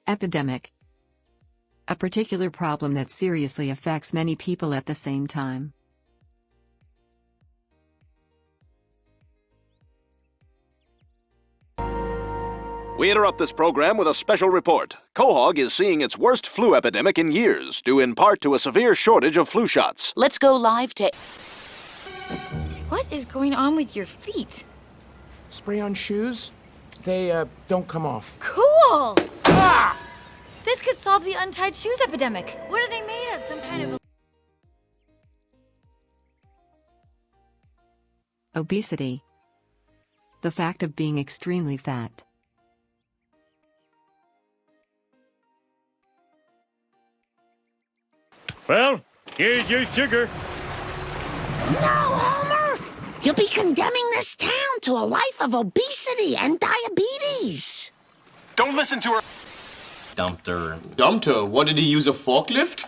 Epidemic. A particular problem that seriously affects many people at the same time. We interrupt this program with a special report. Quahog is seeing its worst flu epidemic in years, due in part to a severe shortage of flu shots. Let's go live to... What is going on with your feet? Spray-on shoes? They, don't come off. Cool! Ah! This could solve the untied shoes epidemic. What are they made of? Some kind of... Obesity. The fact of being extremely fat. Well, here's your sugar. No, Homer! You'll be condemning this town to a life of obesity and diabetes. Don't listen to her. Dumped her. Dumped her? What, did he use a forklift?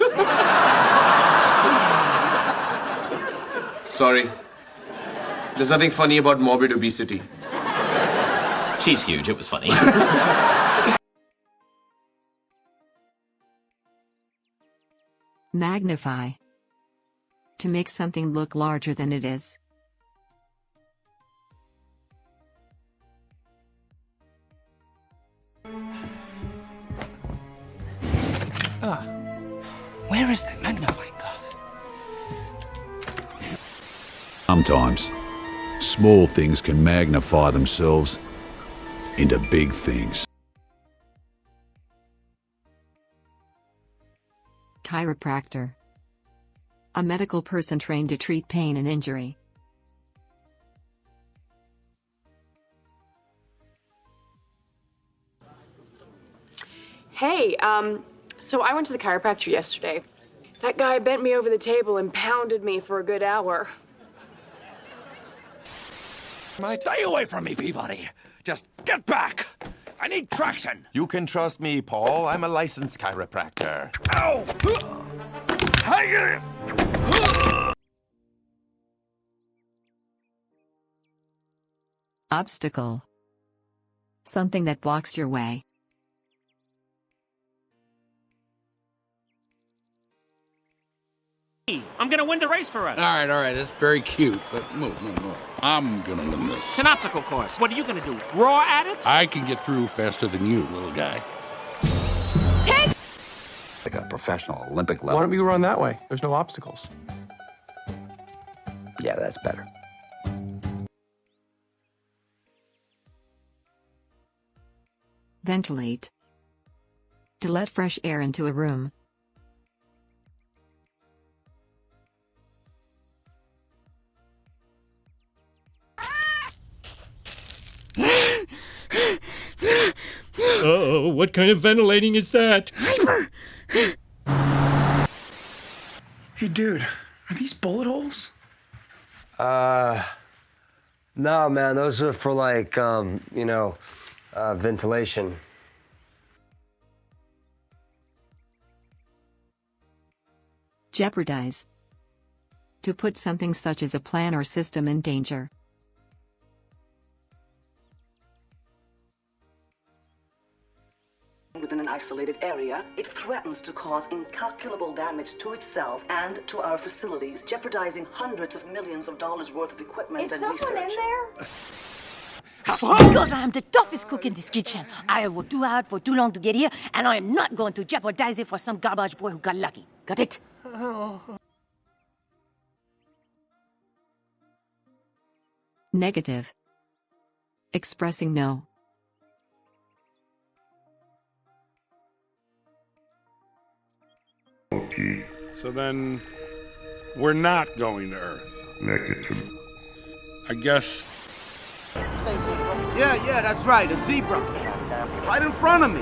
Sorry. There's nothing funny about morbid obesity. She's huge, it was funny. Magnify. To make something look larger than it is. Where is that magnifying glass? Sometimes, small things can magnify themselves into big things. Chiropractor. A medical person trained to treat pain and injury. Hey, so I went to the chiropractor yesterday. That guy bent me over the table and pounded me for a good hour. Stay away from me, Peabody. Just get back. I need traction. You can trust me, Paul. I'm a licensed chiropractor. Ow! Obstacle. Something that blocks your way. I'm gonna win the race for us. All right. That's very cute, but move. I'm gonna win this. It's an obstacle course. What are you gonna do? Roar at it? I can get through faster than you, little guy. Take! Like a professional Olympic level. Why don't we run that way? There's no obstacles. Yeah, that's better. Ventilate. To let fresh air into a room. Oh, what kind of ventilating is that? Hyper! Hey, dude, are these bullet holes? No, man, those are for like, ventilation. Jeopardize. To put something such as a plan or system in danger. Within an isolated area, it threatens to cause incalculable damage to itself and to our facilities, jeopardizing hundreds of millions of dollars worth of equipment and research. In there? Because I am the toughest cook in this kitchen. I have worked too hard for too long to get here, and I am not going to jeopardize it for some garbage boy who got lucky. Got it? Negative. Expressing no. Okay. So then, we're not going to Earth. Negative. I guess... Yeah, that's right, a zebra. Right in front of me.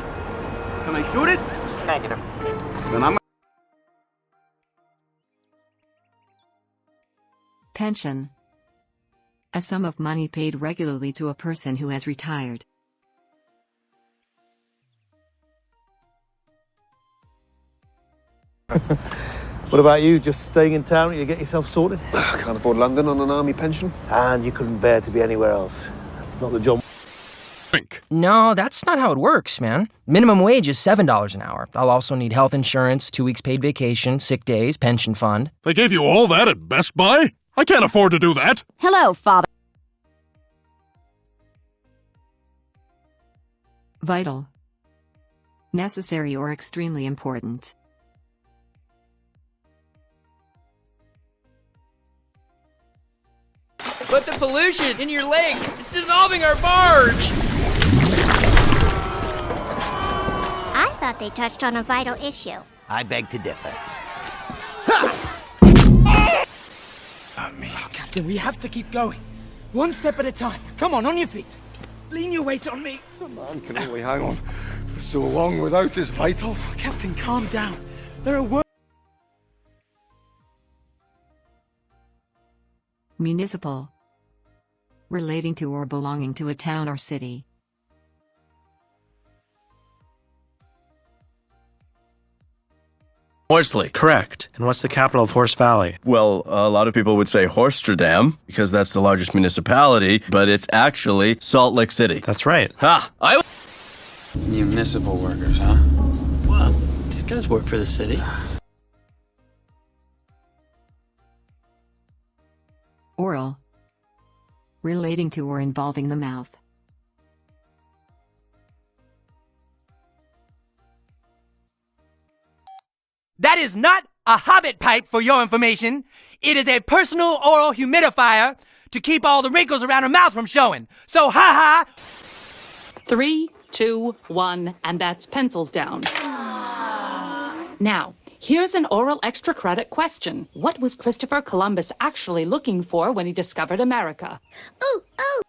Can I shoot it? Negative. Then I'm... Pension. A sum of money paid regularly to a person who has retired. What about you? Just staying in town? You get yourself sorted? Can't afford London on an army pension. And you couldn't bear to be anywhere else. That's not the job. No, that's not how it works, man. Minimum wage is $7 an hour. I'll also need health insurance, 2 weeks paid vacation, sick days, pension fund. They gave you all that at Best Buy? I can't afford to do that. Hello, Father. Vital. Necessary or extremely important. But the pollution in your lake is dissolving our barge! I thought they touched on a vital issue. I beg to differ. Captain, we have to keep going. One step at a time. Come on your feet. Lean your weight on me. A man can only hang on for so long without his vitals. Captain, calm down. There are words. Municipal. Relating to or belonging to a town or city. Horsley. Correct. And what's the capital of Horse Valley? Well, a lot of people would say Horsterdam, because that's the largest municipality, but it's actually Salt Lake City. That's right. Ha! Municipal workers, huh? Well, these guys work for the city. Oral. Relating to or involving the mouth. That is not a hobbit pipe, for your information. It is a personal oral humidifier to keep all the wrinkles around her mouth from showing. So, ha-ha! 3, 2, 1, and that's pencils down. Now, here's an oral extra credit question. What was Christopher Columbus actually looking for when he discovered America? Ooh, ooh!